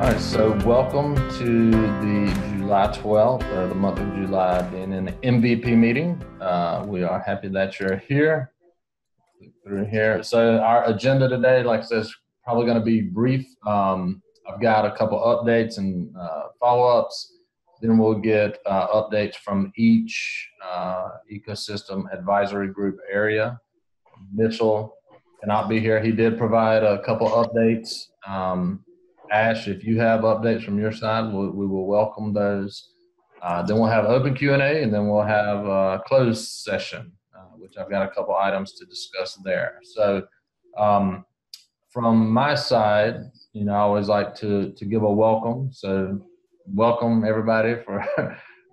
right, so welcome to the July 12th, or the month of July, DNN MVP meeting. We are happy that you're here. Click through here. So our agenda today, like I said, is probably going to be brief. I've got a couple updates and follow-ups. Then we'll get updates from each ecosystem advisory group area. Mitchell cannot be here. He did provide a couple updates. Ash, if you have updates from your side, we will welcome those. Then we'll have open Q&A, and then we'll have a closed session, which I've got a couple items to discuss there. So from my side, you know, I always like to give a welcome. So welcome everybody. For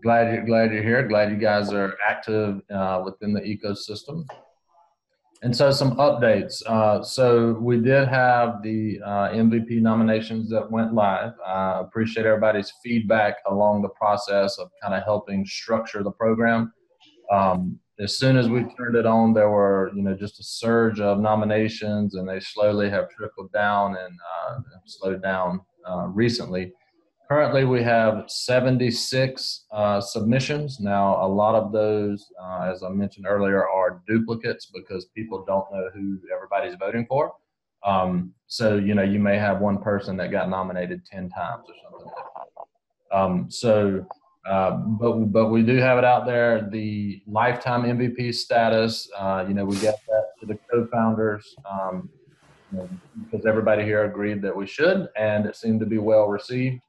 glad you're here. Glad you guys are active within the ecosystem. And so some updates. So we did have the MVP nominations that went live. I appreciate everybody's feedback along the process of kind of helping structure the program. As soon as we turned it on, there were, you know, just a surge of nominations, and they slowly have trickled down and slowed down recently. Currently, we have 76 submissions. Now, a lot of those, as I mentioned earlier, are duplicates because people don't know who everybody's voting for. So, you know, you may have one person that got nominated 10 times or something like that. But we do have it out there. The lifetime MVP status, you know, we got that to the co-founders you know, because everybody here agreed that we should, and it seemed to be well received.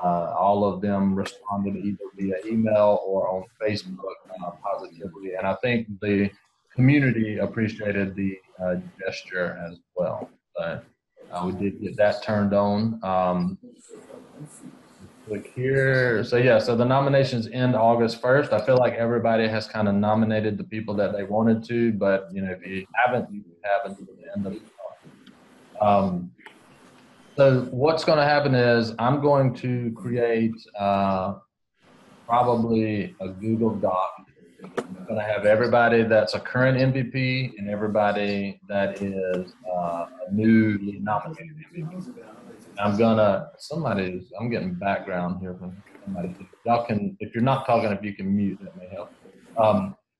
All of them responded either via email or on Facebook positively, and I think the community appreciated the gesture as well. So we did get that turned on. Click here. So yeah, so the nominations end August 1st. I feel like everybody has kind of nominated the people that they wanted to, but you know, if you haven't, you haven't until the end of the month. So what's going to happen is I'm going to create probably a Google Doc. I'm going to have everybody that's a current MVP and everybody that is a newly nominated MVP. I'm getting background here from somebody. Y'all can, if you're not talking, if you can mute, that may help.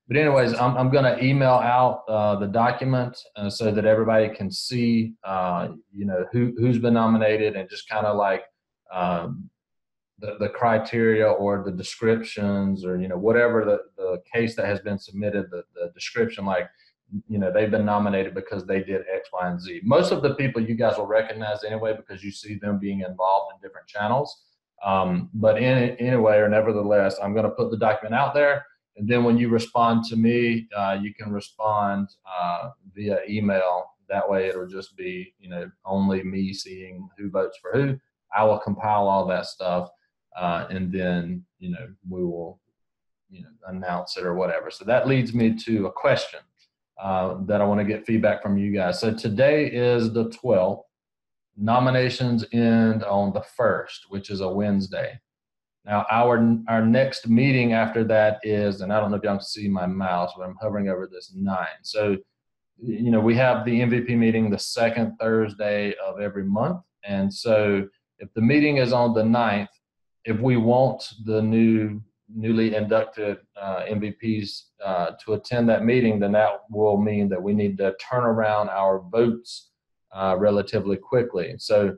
But anyways, I'm going to email out the document so that everybody can see, you know, who's been nominated, and just kind of like the criteria or the descriptions, or, you know, whatever the case that has been submitted, the description, like, you know, they've been nominated because they did X, Y, and Z. Most of the people you guys will recognize anyway because you see them being involved in different channels. But anyway, or nevertheless, I'm going to put the document out there. And then when you respond to me, you can respond via email. That way it'll just be, you know, only me seeing who votes for who. I will compile all that stuff, and then, you know, we will, you know, announce it or whatever. So that leads me to a question that I want to get feedback from you guys. So today is the 12th. Nominations end on the 1st, which is a Wednesday. Now, our next meeting after that is, and I don't know if y'all can see my mouse, but I'm hovering over this 9. So, you know, we have the MVP meeting the second Thursday of every month. And so if the meeting is on the 9th, if we want the newly inducted MVPs to attend that meeting, then that will mean that we need to turn around our votes relatively quickly. So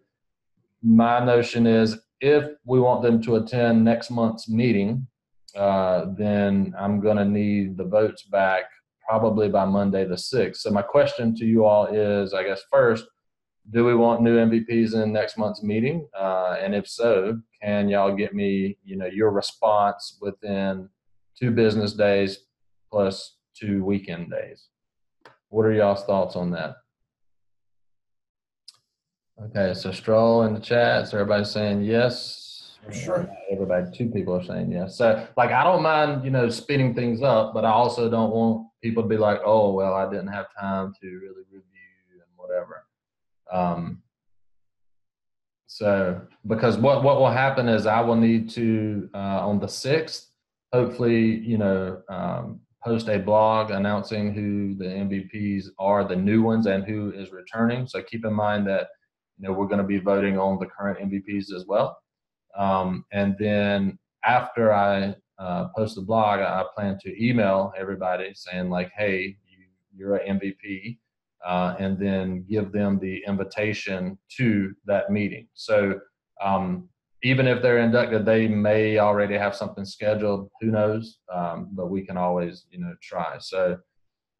my notion is, if we want them to attend next month's meeting, then I'm going to need the votes back probably by Monday the 6th. So my question to you all is, I guess, first, do we want new MVPs in next month's meeting? And if so, can y'all get me, you know, your response within 2 business days plus 2 weekend days? What are y'all's thoughts on that? Okay, so Stroll in the chat. So everybody's saying yes. Sure. Everybody, 2 people are saying yes. So, like, I don't mind, you know, speeding things up, but I also don't want people to be like, oh, well, I didn't have time to really review and whatever. So, because what will happen is I will need to, on the 6th, hopefully, you know, post a blog announcing who the MVPs are, the new ones, and who is returning. So keep in mind that we're going to be voting on the current MVPs as well. And then after I post the blog, I plan to email everybody saying like, hey, you're an MVP, and then give them the invitation to that meeting. So even if they're inducted, they may already have something scheduled, who knows, but we can always, try. So,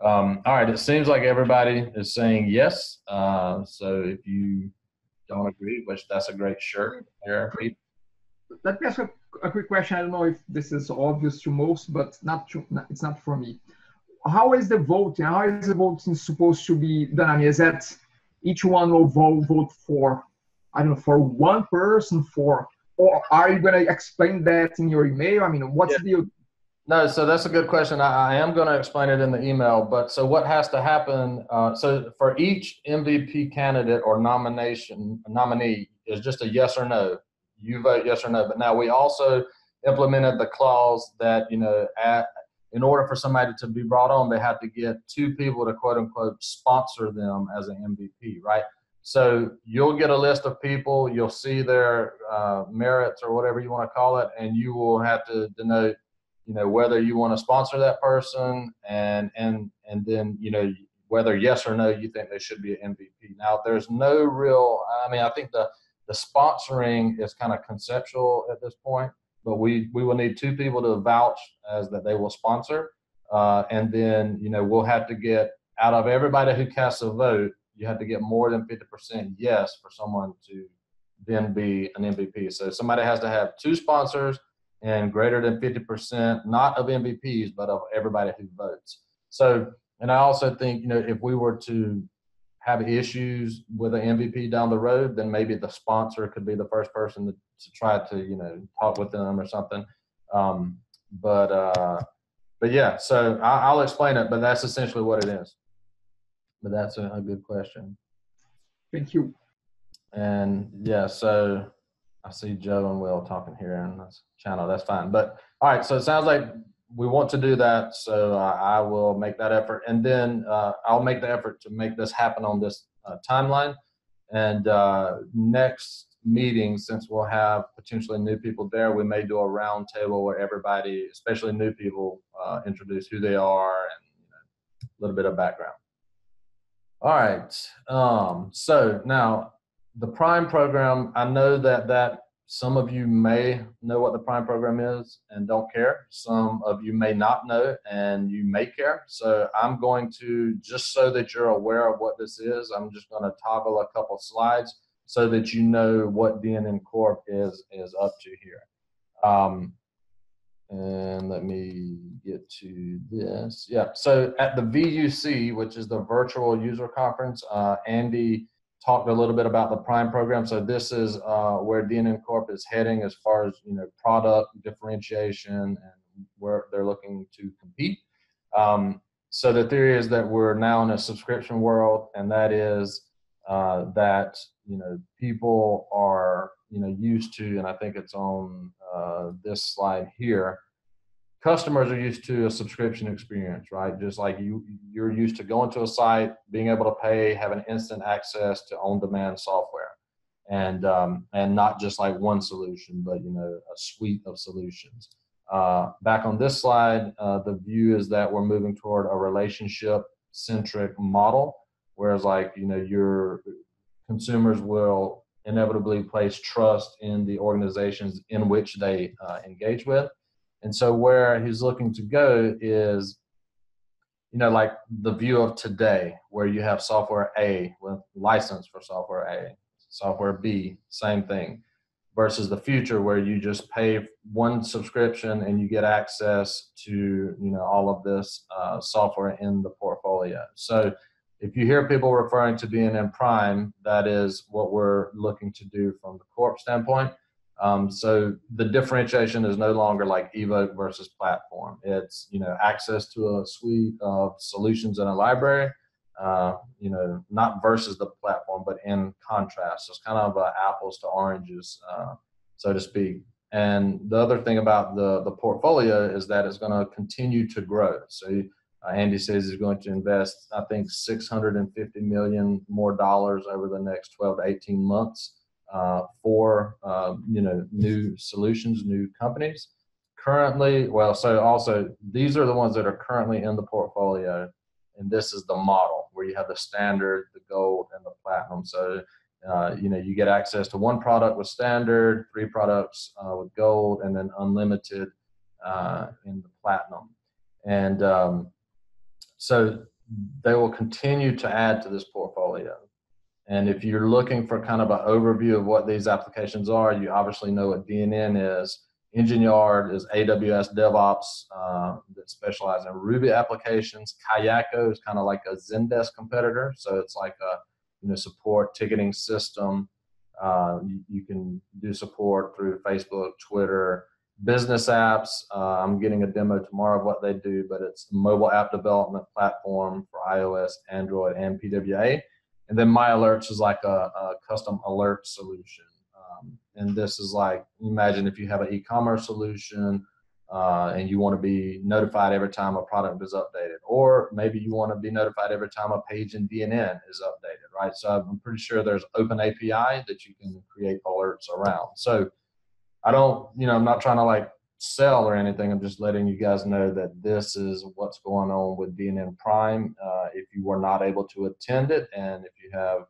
all right, it seems like everybody is saying yes. So if you don't agree, which that's a great shirt there, Pete. Let me ask a quick question. I don't know if this is obvious to most, but it's not for me. How is the voting? How is the voting supposed to be done? I mean, is that each one will vote for, I don't know, for one person, or are you going to explain that in your email? I mean, what's the... No, so that's a good question. I am going to explain it in the email, but so what has to happen, so for each MVP candidate or nominee is just a yes or no. You vote yes or no. But now we also implemented the clause that, in order for somebody to be brought on, they have to get two people to quote unquote sponsor them as an MVP, right? So you'll get a list of people, you'll see their merits or whatever you want to call it, and you will have to denote, whether you want to sponsor that person and then, whether yes or no you think they should be an MVP. Now, there's no real, I think the sponsoring is kind of conceptual at this point, but we will need two people to vouch as that they will sponsor. And then, we'll have to get, out of everybody who casts a vote, you have to get more than 50% yes for someone to then be an MVP. So somebody has to have two sponsors and greater than 50%, not of MVPs, but of everybody who votes. So, and I also think, if we were to have issues with an MVP down the road, then maybe the sponsor could be the first person to try to, talk with them or something. But yeah, so I'll explain it, but that's essentially what it is. But that's a good question. Thank you. And yeah, so I see Joe and Will talking here in this channel. That's fine. But all right, so it sounds like we want to do that. So I will make that effort. And then I'll make the effort to make this happen on this timeline. And next meeting, since we'll have potentially new people there, we may do a round table where everybody, especially new people, introduce who they are and a little bit of background. All right. So now the Prime program, I know that some of you may know what the Prime program is and don't care. Some of you may not know and you may care. So I'm going to, just so that you're aware of what this is, I'm just going to toggle a couple slides so that you know what DNN Corp is up to here. And let me get to this. Yeah, so at the VUC, which is the Virtual User Conference, Andy talked a little bit about the Prime program. So this is where DNN Corp is heading as far as, product differentiation and where they're looking to compete. So the theory is that we're now in a subscription world, and that is that, people are, used to, and I think it's on this slide here, customers are used to a subscription experience, right? Just like you're used to going to a site, being able to pay, having instant access to on-demand software, and not just like one solution, but a suite of solutions. Back on this slide, the view is that we're moving toward a relationship-centric model, whereas like your consumers will inevitably place trust in the organizations in which they engage with. And so where he's looking to go is, like the view of today, where you have software A with license for software A, software B, same thing, versus the future where you just pay one subscription and you get access to, all of this software in the portfolio. So if you hear people referring to DNN Prime, that is what we're looking to do from the Corp standpoint. So the differentiation is no longer like evoke versus platform. It's, access to a suite of solutions in a library, not versus the platform, but in contrast. So it's kind of apples to oranges, so to speak. And the other thing about the portfolio is that it's going to continue to grow. So Andy says he's going to invest, I think, $650 million more over the next 12 to 18 months for new solutions, new companies. Currently, so also these are the ones that are currently in the portfolio, and this is the model where you have the standard, the gold, and the platinum. So you get access to one product with standard, 3 products with gold, and then unlimited in the platinum. And so they will continue to add to this portfolio. And if you're looking for kind of an overview of what these applications are, you obviously know what DNN is. Engine Yard is AWS DevOps that specializes in Ruby applications. Kayako is kind of like a Zendesk competitor. So it's like a support ticketing system. You can do support through Facebook, Twitter, business apps. I'm getting a demo tomorrow of what they do, but it's a mobile app development platform for iOS, Android, and PWA. And then My Alerts is like a custom alert solution. And this is like, imagine if you have an e-commerce solution and you want to be notified every time a product is updated, or maybe you want to be notified every time a page in DNN is updated, right? So I'm pretty sure there's open API that you can create alerts around. So I'm not trying to like sell or anything. I'm just letting you guys know that this is what's going on with DNN Prime. If you were not able to attend it, and if you have,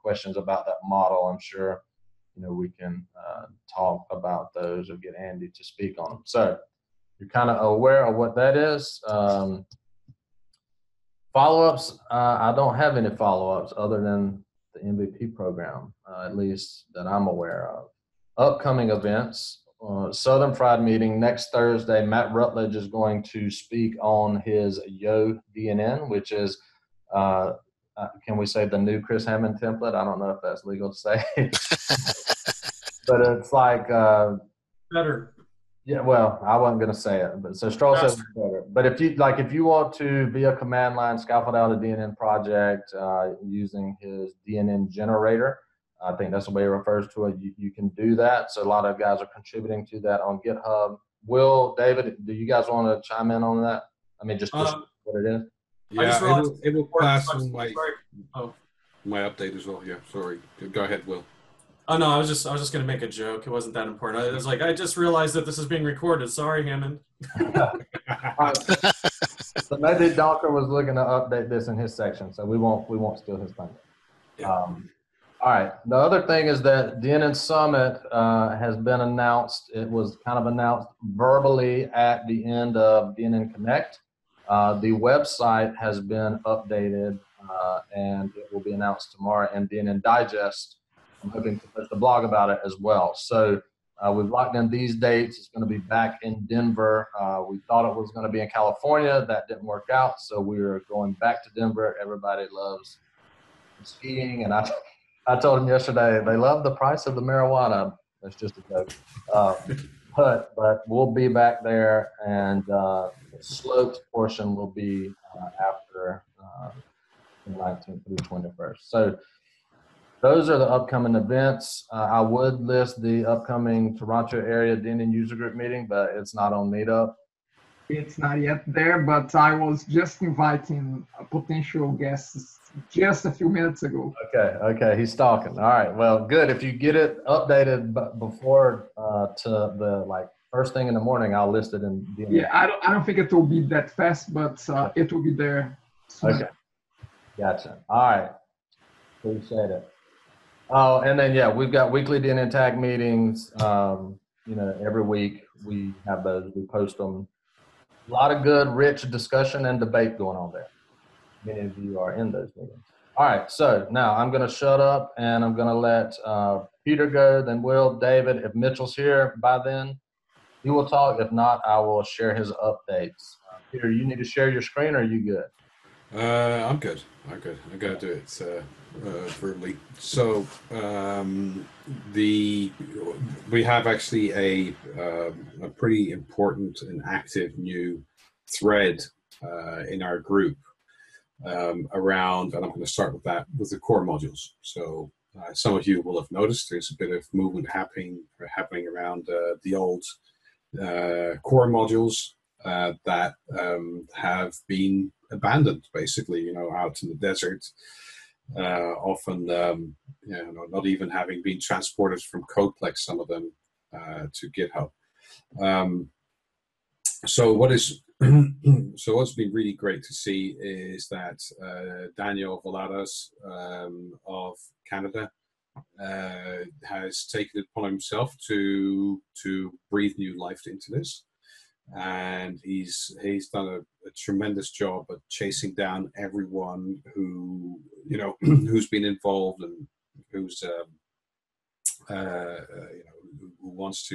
questions about that model, I'm sure, we can talk about those or get Andy to speak on them. So you're kind of aware of what that is. Follow-ups, I don't have any follow-ups other than the MVP program, at least that I'm aware of. Upcoming events, Southern Fried Meeting next Thursday. Matt Rutledge is going to speak on his Yo DNN, which is, can we say the new Chris Hammond template? I don't know if that's legal to say. But it's like better. Yeah, well, I wasn't going to say it, but so Stroll says it's better. But if you want to be a command line scaffold out a DNN project using his DNN generator, I think that's the way he refers to it. You can do that. So a lot of guys are contributing to that on GitHub. Will, David, do you guys want to chime in on that? I mean, just what it is. Yeah, it will pass on my update as well. Yeah, sorry. Go ahead, Will. Oh no, I was just going to make a joke. It wasn't that important. I was like, I just realized that this is being recorded. Sorry, Hammond. So maybe Donker was looking to update this in his section, so we won't steal his thunder. Yeah. All right. The other thing is that DNN Summit has been announced. It was kind of announced verbally at the end of DNN Connect. The website has been updated, and it will be announced tomorrow in DNN Digest. I'm hoping to post a blog about it as well. So we've locked in these dates. It's going to be back in Denver. We thought it was going to be in California. That didn't work out, so we're going back to Denver. Everybody loves skiing, and I told them yesterday they love the price of the marijuana. That's just a joke. But we'll be back there, and the sloped portion will be after the 19th through 21st. So those are the upcoming events. I would list the upcoming Toronto area DNN user group meeting, but it's not on Meetup. It's not yet there, but I was just inviting potential guests just a few minutes ago. Okay, he's talking. All right, well, good. If you get it updated before to the first thing in the morning, I'll list it in DNN. Yeah, I don't think it will be that fast, but it will be there soon. Okay, gotcha. All right, appreciate it. Oh, and then we've got weekly DNN tag meetings. Every week we have those. We post them. A lot of good, rich discussion and debate going on there. Many of you are in those meetings. All right, so now I'm going to shut up and I'm going to let Peter go, then Will, David. If Mitchell's here by then, he will talk. If not, I will share his updates. Peter, you need to share your screen, or are you good? I'm good. I gotta do it verbally. So we have actually a pretty important and active new thread in our group around, and I'm going to start with the core modules. So some of you will have noticed there's a bit of movement happening around the old core modules. that have been abandoned, basically, you know, out in the desert, often, you know, not even having been transported from Codeplex, some of them, to GitHub. So what is so what's been really great to see is that Daniel Valadas of Canada has taken it upon himself to breathe new life into this, and he's done a tremendous job at chasing down everyone who, you know, who's been involved and who's you know, who wants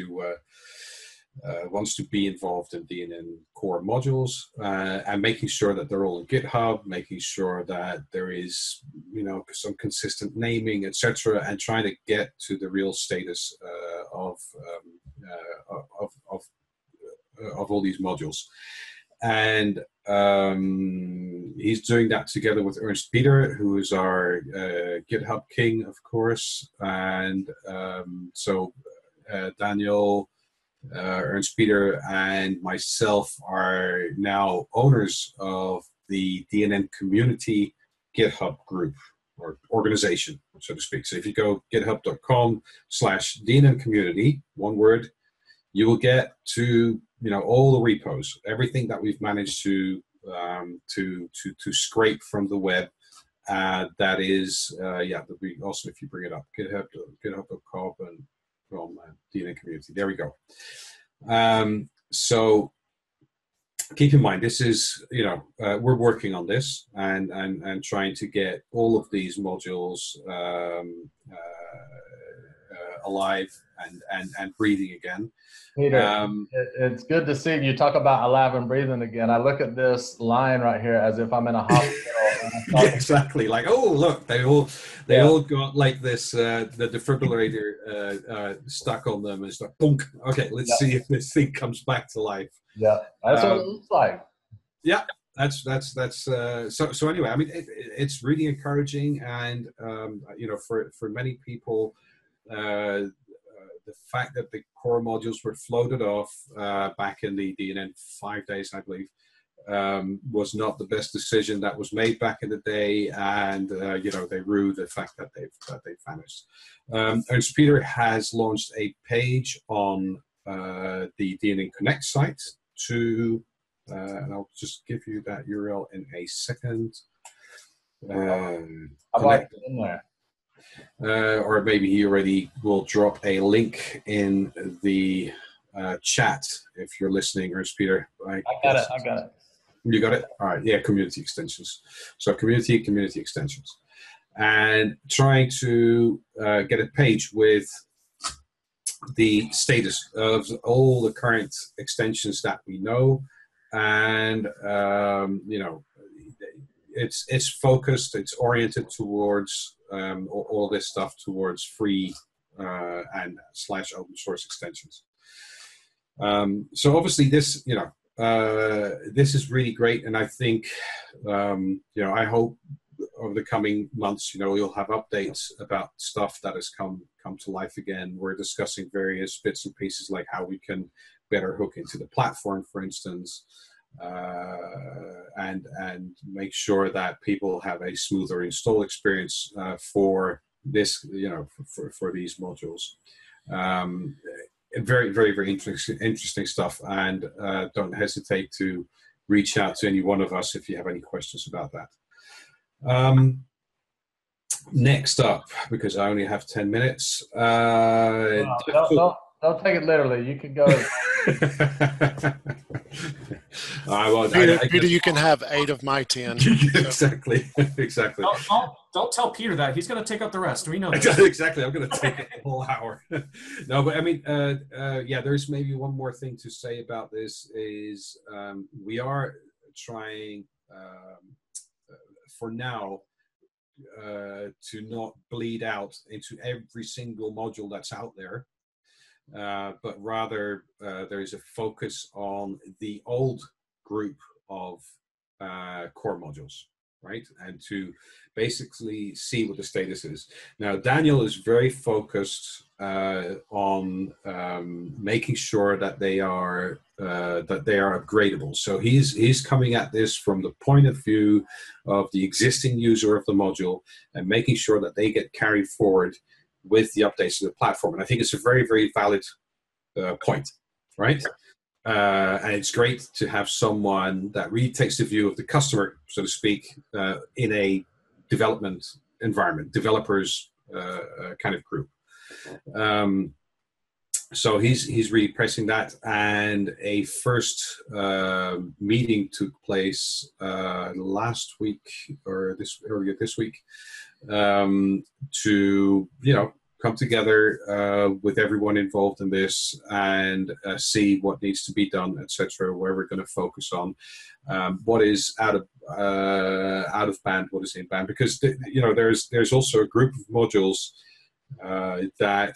to be involved in DNN core modules, and making sure that they're all in GitHub, making sure that there is, you know, some consistent naming, etc., and trying to get to the real status of all these modules. And he's doing that together with Ernst Peter, who is our GitHub king, of course. And so Daniel, Ernst Peter, and myself are now owners of the DNN community GitHub group or organization, so to speak. So if you go github.com/DNN community, one word, you will get to, you know, all the repos, everything that we've managed to scrape from the web. That is, yeah, we also, if you bring it up, github.com and from DNN community. There we go. So keep in mind, this is, you know, we're working on this and trying to get all of these modules alive and breathing again. Peter, it's good to see you talk about alive and breathing again. I look at this line right here as if I'm in a hospital. Yeah, exactly. Like, oh, look, they all got like this the defibrillator stuck on them, and it's like, boom. Okay, let's see if this thing comes back to life. Yeah, that's what it looks like. Yeah, that's so anyway. I mean, it's really encouraging, and you know, for many people, the fact that the core modules were floated off back in the DNN 5 days, I believe, was not the best decision that was made back in the day, and you know, they rue the fact that they've vanished. Ernst Peter has launched a page on the DNN Connect site to, and I'll just give you that URL in a second. I'd like it in there. Or maybe he already will drop a link in the chat if you're listening, Ernst Peter. I got it. You got it? All right. Yeah, community extensions. So community extensions. And trying to get a page with the status of all the current extensions that we know. And, you know, it's focused, it's oriented towards all this stuff towards free and / open source extensions. So obviously this, you know, this is really great, and I think, you know, I hope over the coming months, you know, you'll have updates about stuff that has come to life again. We're discussing various bits and pieces, like how we can better hook into the platform, for instance, and make sure that people have a smoother install experience for this, you know, for these modules. Very, very, very interesting stuff, and don't hesitate to reach out to any one of us if you have any questions about that. Next up, because I only have 10 minutes. Don't take it literally. You can go. Peter, you can have 8 of my 10. Exactly. Don't tell Peter that. He's going to take up the rest. We know that. Exactly. I'm going to take a whole hour. No, but I mean, yeah, there's maybe one more thing to say about this is we are trying for now to not bleed out into every single module that's out there. But rather there is a focus on the old group of core modules. right? And to basically see what the status is. Now, Daniel is very focused on making sure that they are upgradable. So he's coming at this from the point of view of the existing user of the module and making sure that they get carried forward with the updates to the platform. And I think it's a very, very valid point, right? And it's great to have someone that really takes the view of the customer, so to speak, in a development environment, developers kind of group. So he's really pressing that, and a first meeting took place last week or earlier this week to come together with everyone involved in this and see what needs to be done, etc. Where we're going to focus on what is out of band, what is in band, because there's also a group of modules that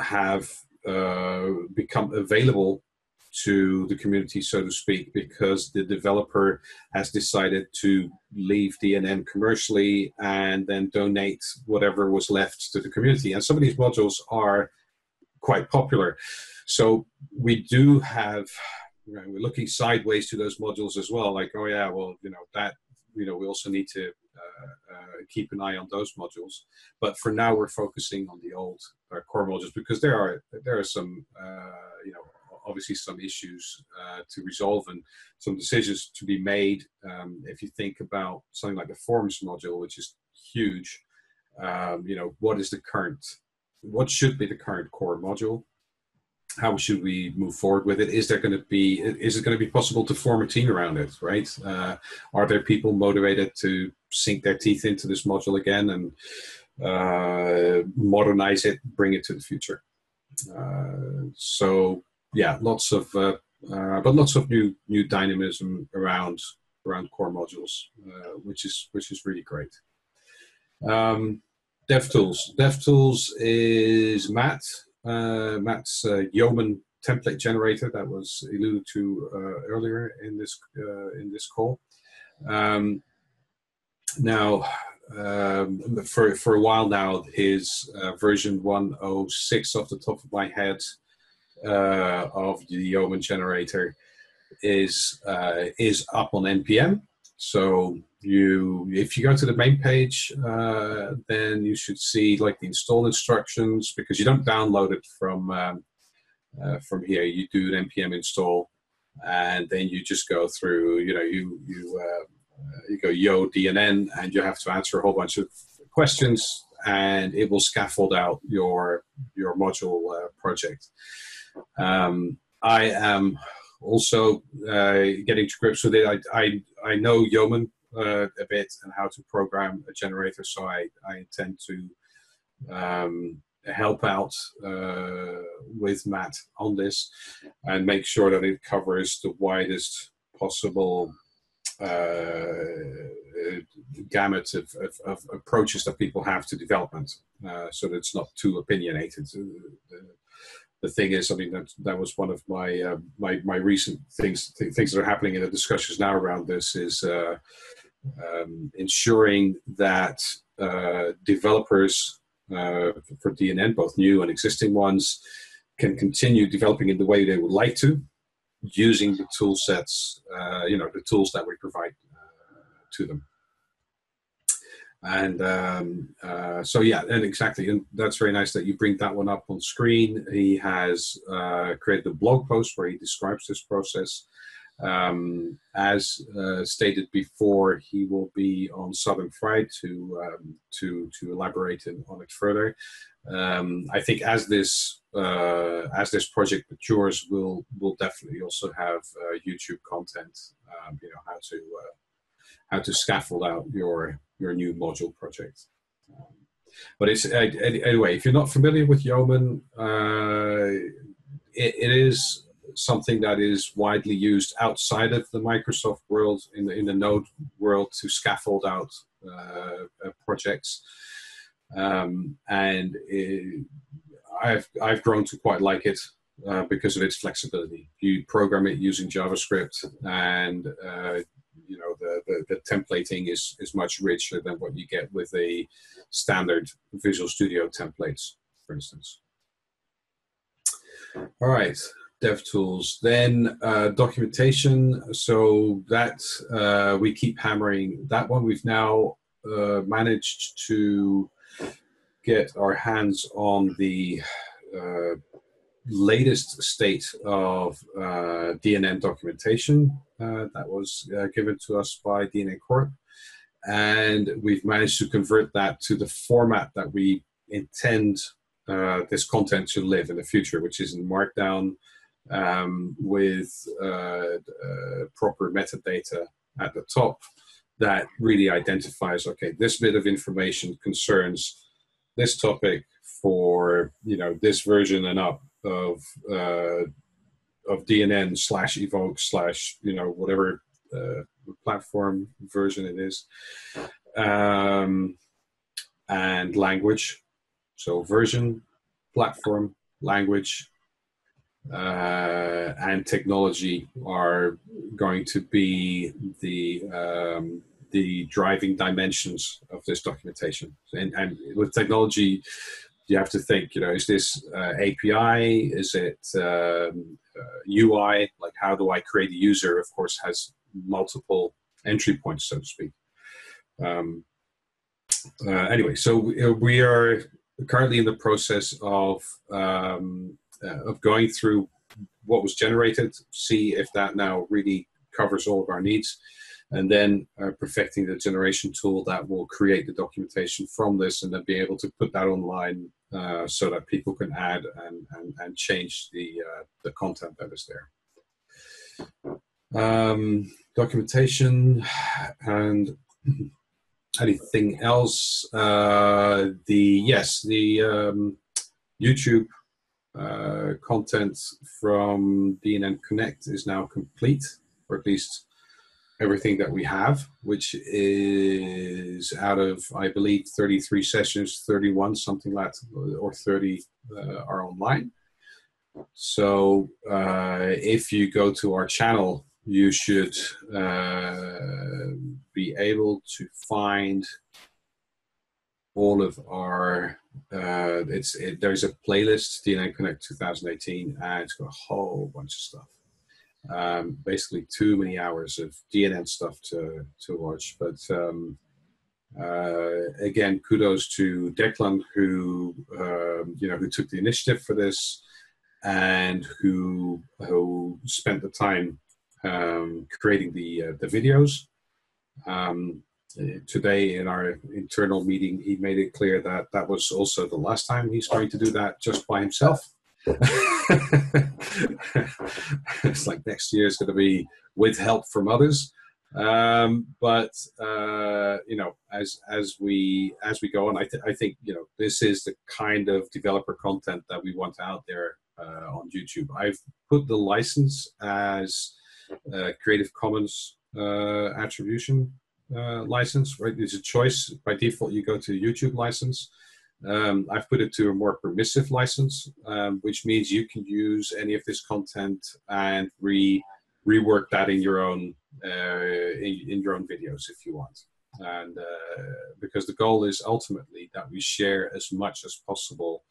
have become available to the community, so to speak, because the developer has decided to leave DNN commercially and then donate whatever was left to the community. And some of these modules are quite popular. So we do have, we're looking sideways to those modules as well, like, oh yeah, well, we also need to keep an eye on those modules. But for now, we're focusing on the old core modules because there are some, obviously some issues to resolve and some decisions to be made. If you think about something like the forms module, which is huge, what should be the current core module? How should we move forward with it? Is it going to be possible to form a team around it, right? Are there people motivated to sink their teeth into this module again and modernize it, bring it to the future? So yeah, lots of new dynamism around core modules, which is really great. DevTools is Matt's Yeoman template generator that was alluded to earlier in this call. Now, for a while now, his version 106 off the top of my head of the Yeoman generator is up on NPM. So if you go to the main page, then you should see like the install instructions, because you don't download it from here. You do an npm install, and then you just go through. You go yo DNN, and you have to answer a whole bunch of questions, and it will scaffold out your module project. I am also getting to grips with it. I know Yeoman a bit and how to program a generator, so I intend to help out with Matt on this and make sure that it covers the widest possible gamut of approaches that people have to development, so that it's not too opinionated. The thing is, I mean, that was one of my my recent things that are happening in the discussions now around this is ensuring that developers for DNN, both new and existing ones, can continue developing in the way they would like to, using the tool sets, the tools that we provide to them. And so yeah, and exactly, and that's very nice that you bring that one up on screen. He has created a blog post where he describes this process. As stated before, he will be on Southern Friday to elaborate on it further. I think as this project matures, we'll definitely also have YouTube content. How to scaffold out your new module project. But it's anyway, if you're not familiar with Yeoman, it is something that is widely used outside of the Microsoft world, in the Node world, to scaffold out projects. And I've grown to quite like it because of its flexibility. You program it using JavaScript, and you know, the templating is much richer than what you get with a standard Visual Studio templates, for instance. All right, dev tools. Then documentation. So that we keep hammering that one. We've now managed to get our hands on the latest state of DNN documentation that was given to us by DNN Corp. And we've managed to convert that to the format that we intend this content to live in the future, which is in Markdown with proper metadata at the top that really identifies, okay, this bit of information concerns this topic for, you know, this version and up of DNN / evoke / you know, whatever platform version it is, and language. So version, platform, language, and technology are going to be the driving dimensions of this documentation. And with technology, you have to think, you know, is this API? Is it UI? Like, how do I create a user? Of course, has multiple entry points, so to speak. Anyway, so we are currently in the process of going through what was generated, see if that now really covers all of our needs, and then perfecting the generation tool that will create the documentation from this, and then be able to put that online so that people can add and change the content that is there. Documentation and anything else? The YouTube content from DNN Connect is now complete, or at least everything that we have, which is out of, I believe, 33 sessions, 31, something like that, or 30 are online. So if you go to our channel, you should be able to find all of our, there's a playlist, DNN Connect 2018, and it's got a whole bunch of stuff. Basically too many hours of DNN stuff to watch, but again, kudos to Declan, who you know, who took the initiative for this and who spent the time creating the videos. Today in our internal meeting, he made it clear that that was also the last time he's going to do that just by himself. It's like next year is going to be with help from others, but you know, as we go on, I think, you know, this is the kind of developer content that we want out there on YouTube. I've put the license as Creative Commons attribution license, right? It's a choice. By default, you go to YouTube license. I've put it to a more permissive license, which means you can use any of this content and rework that in your own videos if you want. And because the goal is ultimately that we share as much as possible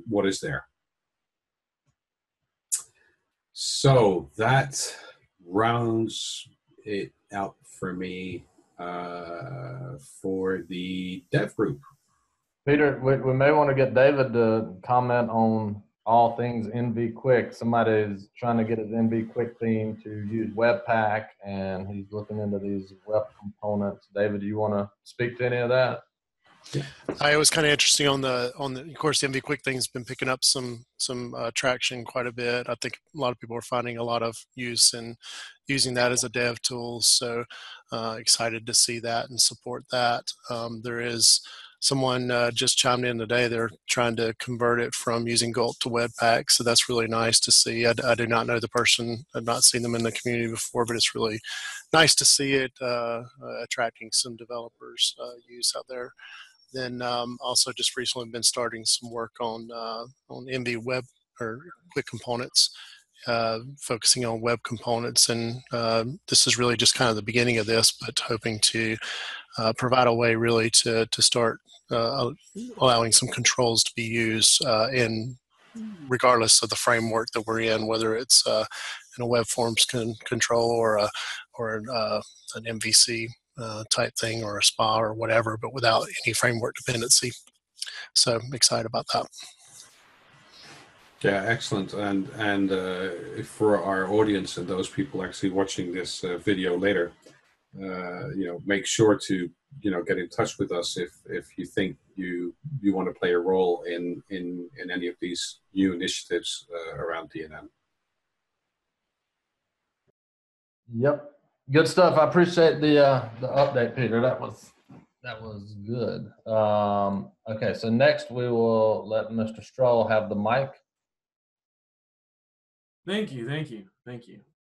what is there. So that rounds it out for me for the dev group. Peter, we may want to get David to comment on all things NV Quick. Somebody's trying to get his NV Quick theme to use Webpack, and he's looking into these web components. David, do you want to speak to any of that? Yeah. It was kind of interesting on the of course, the NV Quick thing's been picking up some traction quite a bit. I think a lot of people are finding a lot of use in using that as a dev tool. So excited to see that and support that. There is someone just chimed in today. They're trying to convert it from using Gulp to Webpack. So that's really nice to see. I do not know the person. I've not seen them in the community before, but it's really nice to see it attracting some developers use out there. Then also just recently been starting some work on NV Web or Quick Components, focusing on web components. And this is really just kind of the beginning of this, but hoping to provide a way really to start allowing some controls to be used in regardless of the framework that we're in, whether it's in a web forms control or an MVC type thing or a SPA or whatever, but without any framework dependency. So I'm excited about that. Yeah, excellent. And for our audience and those people actually watching this video later, make sure to get in touch with us if you think you want to play a role in any of these new initiatives around DNN. Yep, good stuff. I appreciate the update, Peter. That was good. Okay, so next we will let Mr. Stroll have the mic. Thank you.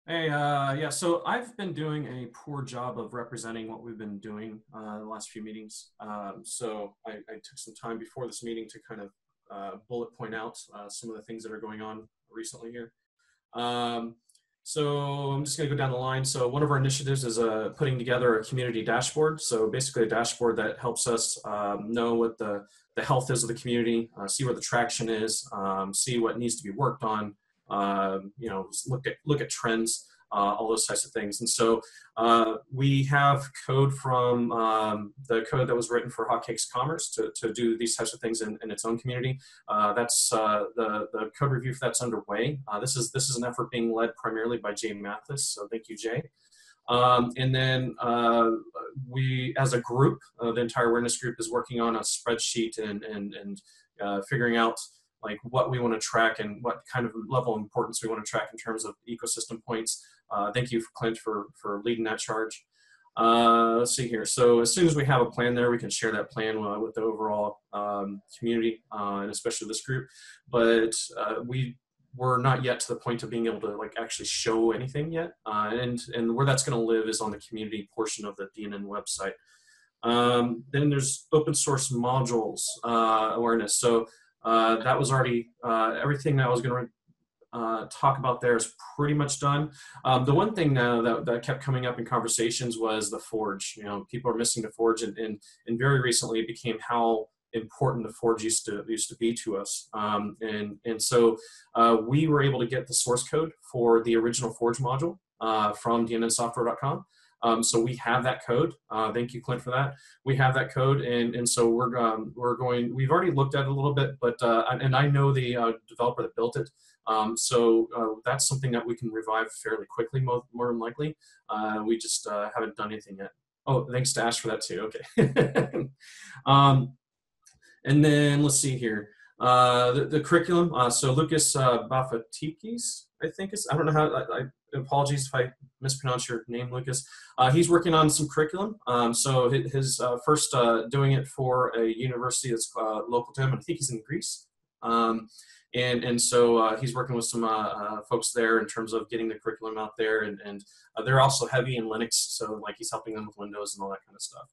Hey, yeah, so I've been doing a poor job of representing what we've been doing the last few meetings. So I took some time before this meeting to kind of bullet point out some of the things that are going on recently here. So I'm just going to go down the line. So one of our initiatives is putting together a community dashboard. So basically a dashboard that helps us know what the health is of the community, see what the traction is, see what needs to be worked on, look at trends, all those types of things. And so we have code from the code that was written for Hotcakes Commerce to do these types of things in its own community. That's the code review for that's underway. This is an effort being led primarily by Jay Mathis. So thank you, Jay. And then we, as a group, the entire awareness group is working on a spreadsheet and figuring out like what we want to track and what kind of level of importance we want to track in terms of ecosystem points. Thank you, Clint, for leading that charge. Let's see here. So as soon as we have a plan there, we can share that plan with the overall community and especially this group. But we're not yet to the point of being able to like actually show anything yet. And where that's going to live is on the community portion of the DNN website. Then there's open source modules awareness. So that was already everything that I was going to talk about there is pretty much done. The one thing now that kept coming up in conversations was the Forge. People are missing the Forge, and very recently it became how important the Forge used to be to us. And so we were able to get the source code for the original Forge module from DNNsoftware.com. So we have that code. Thank you, Clint, for that. We have that code, and so we're going. We've already looked at it a little bit, but and I know the developer that built it. So that's something that we can revive fairly quickly, more than likely. We just haven't done anything yet. Oh, thanks to Ash for that too. Okay. And then let's see here. The curriculum. So Lucas Bafatikis, I think is. I don't know how. Apologies if I mispronounce your name, Lucas. He's working on some curriculum. So his first doing it for a university that's local to him. I think he's in Greece. And so he's working with some folks there in terms of getting the curriculum out there. And they're also heavy in Linux. So like he's helping them with Windows and all that kind of stuff.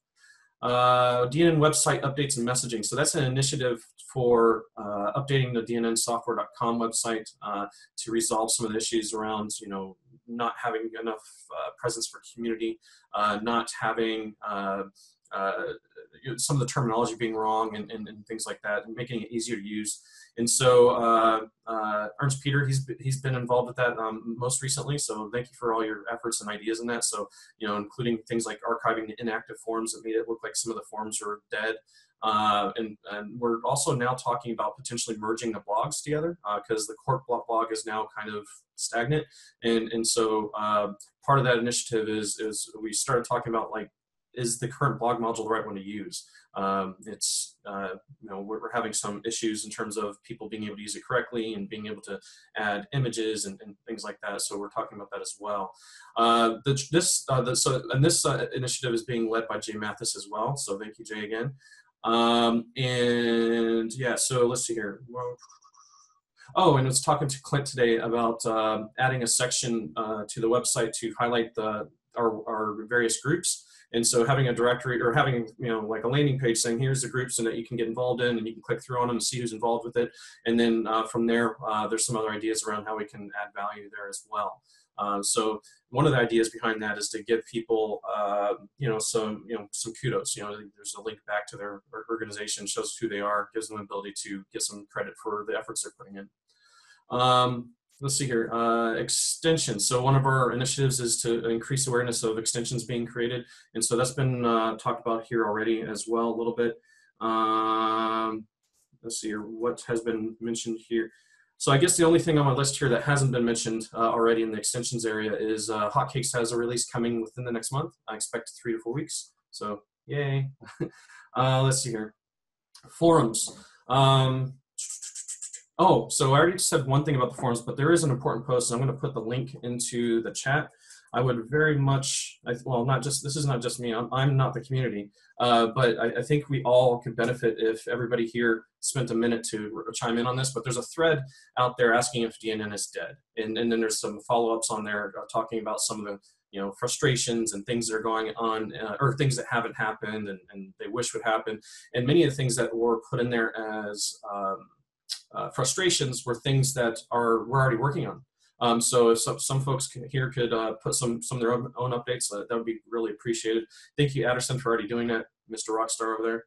DNN website updates and messaging. So that's an initiative for updating the DNNsoftware.com website to resolve some of the issues around, not having enough presence for community, not having some of the terminology being wrong and things like that, and making it easier to use. And so Ernst Peter, he's been involved with that most recently. So thank you for all your efforts and ideas in that. So, including things like archiving the inactive forms that made it look like some of the forms are dead. And we're also now talking about potentially merging the blogs together because the Corp blog is now kind of stagnant. And so part of that initiative is we started talking about like, is the current blog module the right one to use? We're having some issues in terms of people being able to use it correctly and being able to add images and things like that. So we're talking about that as well. This initiative is being led by Jay Mathis as well. So thank you, Jay, again. And yeah, so let's see here. Oh, and I was talking to Clint today about adding a section to the website to highlight our various groups. And so having a directory or having, like a landing page saying, here's the groups and that you can get involved in, and you can click through on them and see who's involved with it. And then from there, there's some other ideas around how we can add value there as well. So one of the ideas behind that is to give people, some kudos. There's a link back to their organization, shows who they are, gives them the ability to get some credit for the efforts they're putting in. Let's see here, extensions. So one of our initiatives is to increase awareness of extensions being created. And so that's been talked about here already as well a little bit. Let's see here, what has been mentioned here. So I guess the only thing on my list here that hasn't been mentioned already in the extensions area is Hotcakes has a release coming within the next month. I expect 3 to 4 weeks. So yay. Let's see here. Forums. So I already said one thing about the forums, but there is an important post, and I'm going to put the link into the chat. I would very much, this is not just me, I'm not the community, but I think we all could benefit if everybody here spent a minute to chime in on this. But there's a thread out there asking if DNN is dead. And then there's some follow-ups on there talking about some of the frustrations and things that are going on, or things that haven't happened and they wish would happen. And many of the things that were put in there as frustrations were things that we're already working on. So if some folks here could put some of their own updates, that would be really appreciated. Thank you, Addison, for already doing that, Mr. Rockstar over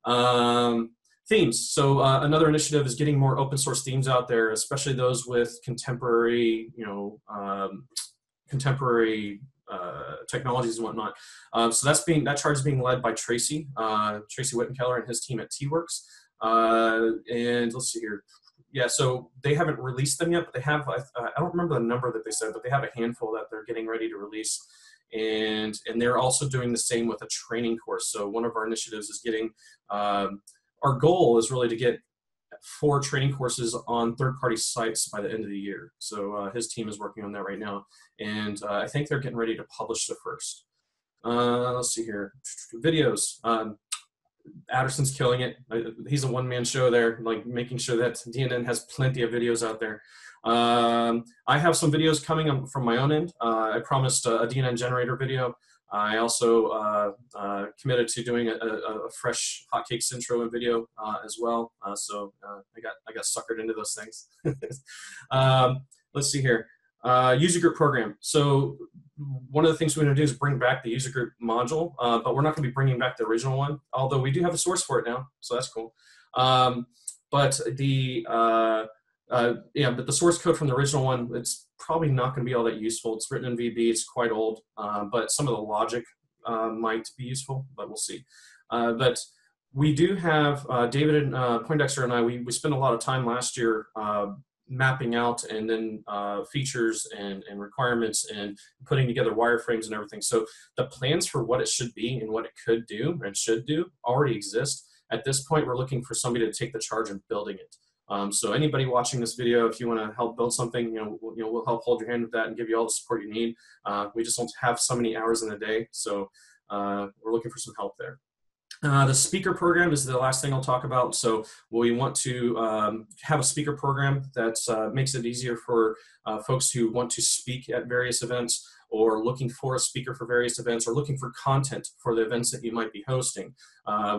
there. Themes. So another initiative is getting more open source themes out there, especially those with contemporary, technologies and whatnot. So that charge is being led by Tracy Wittenkeller and his team at T-Works. And let's see here. Yeah, so they haven't released them yet, but they have, I don't remember the number that they said, but they have a handful that they're getting ready to release. And they're also doing the same with a training course. So one of our initiatives is getting, our goal is really to get 4 training courses on third-party sites by the end of the year. So his team is working on that right now. And I think they're getting ready to publish the first. Let's see here. Videos. Addison's killing it. He's a one-man show there, like making sure that DNN has plenty of videos out there. I have some videos coming from my own end. I promised a DNN generator video. I also committed to doing a fresh Hotcakes intro and video as well. So I got suckered into those things. Let's see here. User group program. So one of the things we're going to do is bring back the user group module, but we're not going to be bringing back the original one, although we do have a source for it now, so that's cool. But the source code from the original one, it's probably not going to be all that useful. It's written in VB, it's quite old, but some of the logic might be useful, but we'll see. But we do have, David and Poindexter and I, we spent a lot of time last year mapping out and then features and requirements and putting together wireframes and everything. So the plans for what it should be and what it could do and should do already exist. At this point, we're looking for somebody to take the charge in building it. So anybody watching this video, if you want to help build something, we'll help hold your hand with that and give you all the support you need. We just don't have so many hours in a day, so we're looking for some help there. The speaker program is the last thing I'll talk about. So we want to have a speaker program that makes it easier for folks who want to speak at various events, or looking for a speaker for various events, or looking for content for the events that you might be hosting.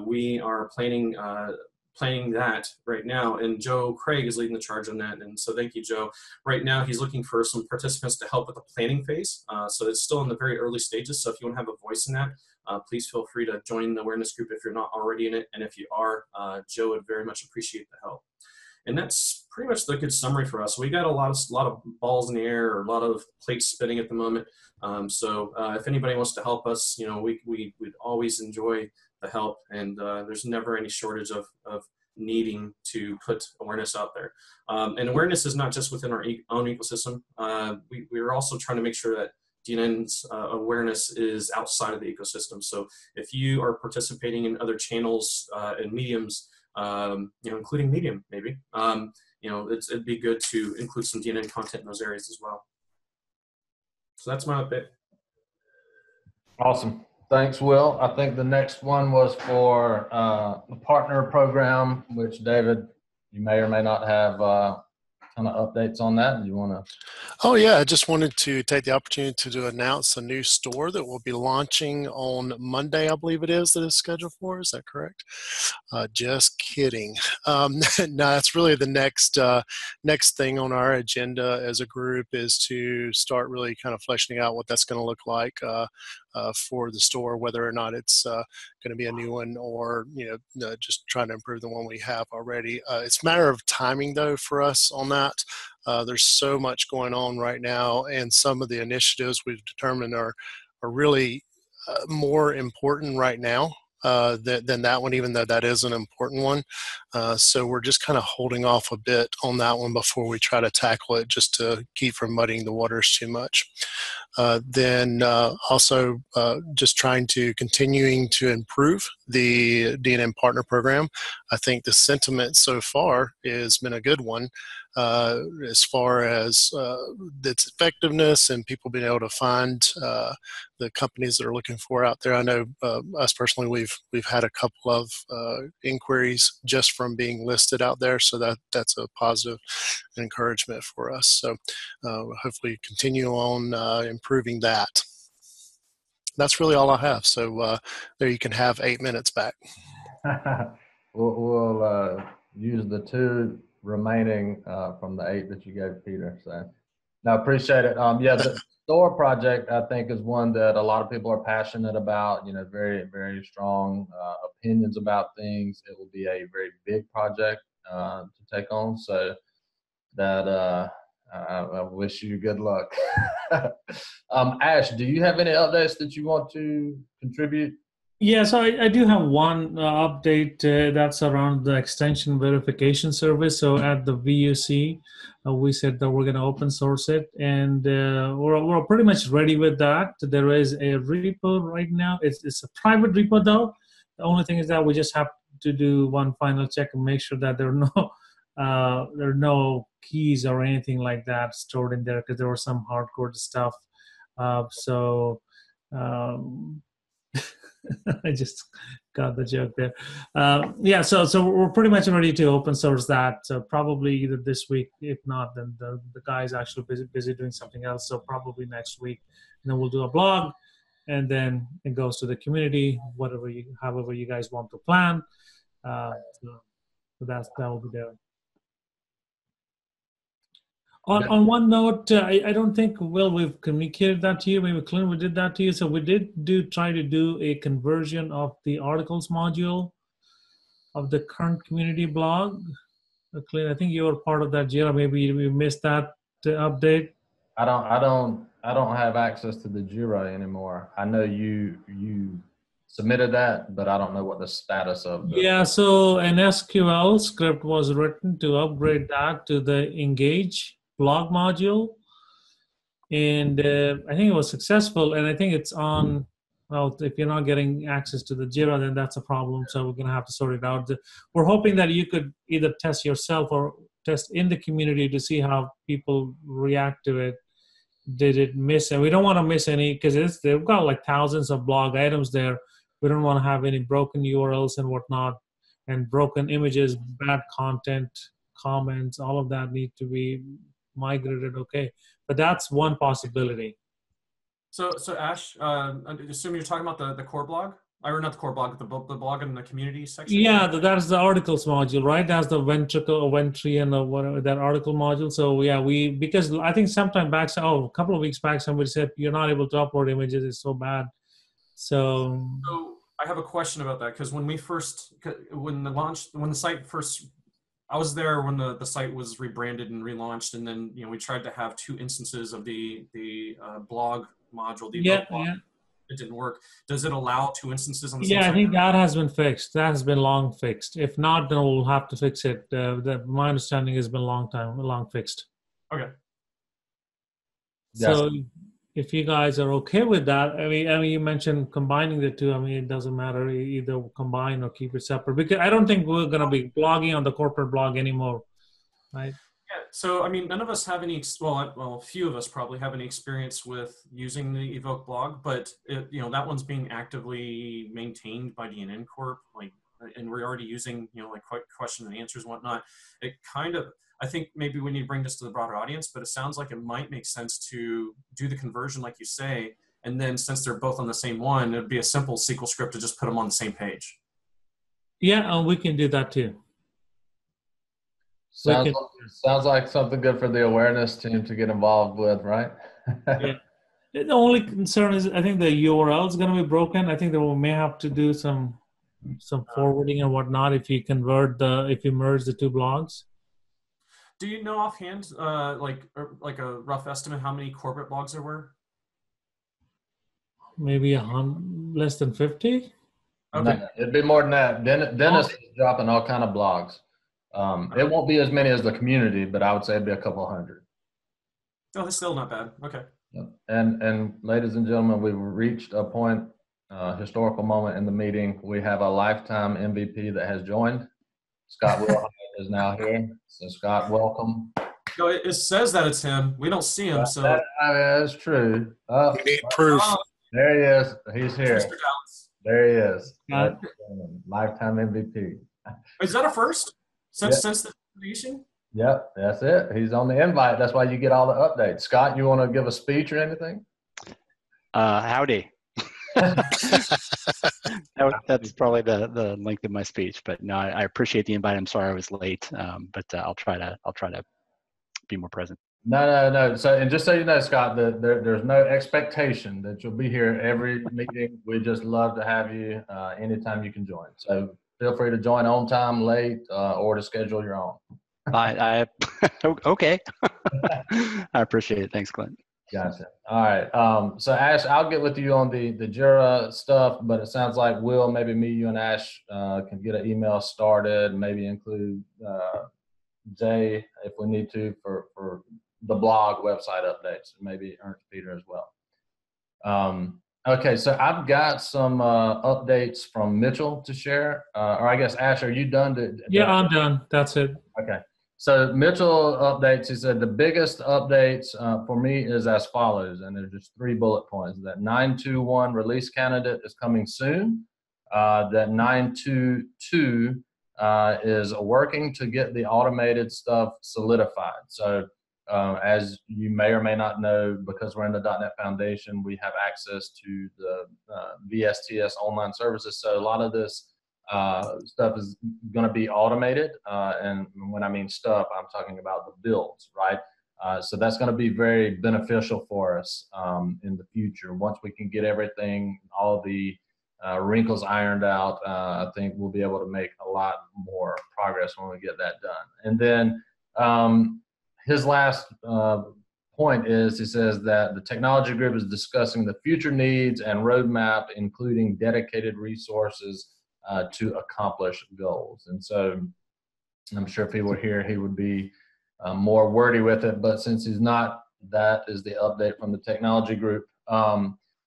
We are planning that right now, and Joe Craig is leading the charge on that, and so thank you, Joe. Right now he's looking for some participants to help with the planning phase, so it's still in the very early stages, so if you want to have a voice in that, please feel free to join the awareness group if you're not already in it, and if you are, Joe would very much appreciate the help. And that's pretty much the good summary for us. We got a lot of balls in the air, or a lot of plates spinning at the moment. So if anybody wants to help us, we'd always enjoy the help, and there's never any shortage of needing to put awareness out there. And awareness is not just within our own ecosystem. We're also trying to make sure that DNN's awareness is outside of the ecosystem. So if you are participating in other channels and mediums, including Medium, maybe, it'd be good to include some DNN content in those areas as well. So that's my update. Awesome. Thanks, Will. I think the next one was for the partner program, which David, you may or may not have kind of updates on that? Do you want to? Oh yeah, I just wanted to take the opportunity to announce a new store that will be launching on Monday, I believe it is, that is scheduled for. Is that correct? Just kidding. No, that's really the next thing on our agenda as a group, is to start really kind of fleshing out what that's going to look like for the store, whether or not it's going to be a new one, or just trying to improve the one we have already. It's a matter of timing though for us on that. There's so much going on right now, and some of the initiatives we've determined are really more important right now than that one, even though that is an important one. So we're just kind of holding off a bit on that one before we try to tackle it, just to keep from muddying the waters too much. Then also just trying to continuing to improve the DNN partner program. I think the sentiment so far has been a good one as far as its effectiveness and people being able to find the companies that are looking for out there. I know us personally, we've had a couple of inquiries just from being listed out there, so that's a positive encouragement for us. So hopefully continue on improving that. That's really all I have. So there you can have 8 minutes back. We'll use the 2 remaining from the 8 that you gave Peter. So no, appreciate it. Yeah, the store project, I think, is one that a lot of people are passionate about. Very, very strong opinions about things. It will be a very big project to take on. So that I wish you good luck. Ash, do you have any updates that you want to contribute? Yeah, so I do have one update that's around the extension verification service. So at the VUC, we said that we're going to open source it, and we're pretty much ready with that. There is a repo right now. It's a private repo though. The only thing is that we just have to do one final check and make sure that there are no keys or anything like that stored in there, because there was some hardcore stuff. I just got the joke there. Yeah, so we're pretty much ready to open source that. So probably either this week. If not, then the guy's actually busy doing something else. So probably next week. And then we'll do a blog, and then it goes to the community, however you guys want to plan. So that will be there. On one note, I don't think, Will, we've communicated that to you. Maybe Clint, we did that to you. So we did try to do a conversion of the articles module of the current community blog. Clint, I think you were part of that, Jira. Maybe we missed that update. I don't have access to the Jira anymore. I know you submitted that, but I don't know what the status of the. Yeah, so an SQL script was written to upgrade that to the Engage blog module, and I think it was successful, and I think it's on. Well, if you're not getting access to the Jira, then that's a problem, so we're going to have to sort it out. We're hoping that you could either test yourself or test in the community to see how people react to it. Did it miss? And we don't want to miss any, because they've got like thousands of blog items there. We don't want to have any broken URLs and whatnot, and broken images, bad content, comments, all of that need to be migrated. Okay, but that's one possibility. So Ash, I assume you're talking about the core blog, or not the core blog, the blog in the community section. Yeah, that's the articles module, right? That's the Ventrian or whatever, that article module. So yeah, because I think sometime back, a couple of weeks back, somebody said you're not able to upload images. It's so bad. So I have a question about that, because when the site first, I was there when the site was rebranded and relaunched, and then we tried to have 2 instances of the blog module. Blog. It didn't work. Does it allow 2 instances on the same site? I think that has been fixed. That has been long fixed. If not, then we'll have to fix it. My understanding has been long fixed. Okay. So if you guys are okay with that, I mean, you mentioned combining the 2. I mean, it doesn't matter, either combine or keep it separate, because I don't think we're going to be blogging on the corporate blog anymore, right? Yeah. So I mean, none of us have any. Well, a few of us probably have any experience with using the Evoke blog, but that one's being actively maintained by DNN Corp. And we're already using like question and answers and whatnot. I think maybe we need to bring this to the broader audience, but it sounds like it might make sense to do the conversion like you say, and then since they're both on the same one, it'd be a simple SQL script to just put them on the same page. Yeah, we can do that too. Sounds like something good for the awareness team to get involved with, right? Yeah. The only concern is I think the URL is going to be broken. I think that we may have to do some forwarding and whatnot if you merge the two blogs. Do you know offhand, like a rough estimate, how many corporate blogs there were? Maybe less than 50. Okay. No, it'd be more than that. Dennis is dropping all kind of blogs. It won't be as many as the community, but I would say it'd be a couple hundred. Oh, that's still not bad. Okay. Yep. And ladies and gentlemen, we've reached a point, historical moment in the meeting. We have a lifetime MVP that has joined. Scott Will is now here. So Scott, welcome. No, it says that it's him. We don't see him, so That's true. We need proof. There he is. He's here. Mr. Dallas. There he is. Scott. Lifetime MVP. Is that a first since Yep. the creation? Yep, that's it. He's on the invite. That's why you get all the updates. Scott, you want to give a speech or anything? Howdy. That's probably the length of my speech, but no, I appreciate the invite. I'm sorry I was late, but I'll try to be more present. No. So, and just so you know, Scott, there's no expectation that you'll be here every meeting. We just love to have you anytime you can join. So feel free to join on time, late, or to schedule your own. Okay. I appreciate it. Thanks, Clint. Gotcha. All right. So Ash, I'll get with you on the Jira stuff, but it sounds like Will, maybe me, you and Ash can get an email started, maybe include Jay if we need to for the blog website updates, maybe Ernst Peter as well. Okay, so I've got some updates from Mitchell to share, or I guess Ash, are you done? Yeah, I'm done. That's it. Okay. So Mitchell updates, he said the biggest updates for me is as follows, and there's just 3 bullet points. That 9.2.1 release candidate is coming soon. That 9.2.2 is working to get the automated stuff solidified. So as you may or may not know, because we're in the .NET Foundation, we have access to the VSTS online services. So a lot of this stuff is going to be automated. And when I mean stuff, I'm talking about the builds, right? So that's going to be very beneficial for us in the future. Once we can get everything, all the wrinkles ironed out, I think we'll be able to make a lot more progress when we get that done. And then his last point is, he says that the technology group is discussing the future needs and roadmap, including dedicated resources to accomplish goals. And so I'm sure if he were here, he would be more wordy with it, but since he's not, that is the update from the technology group.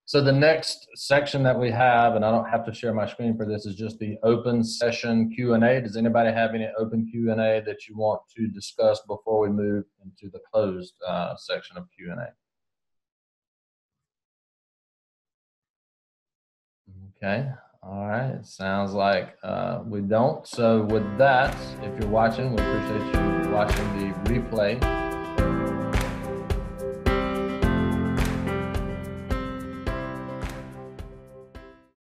So the next section that we have, and I don't have to share my screen for this, is just the open session Q&A. Does anybody have any open Q&A that you want to discuss before we move into the closed section of Q&A? Okay. All right, sounds like we don't. So with that, if you're watching, we appreciate you watching the replay.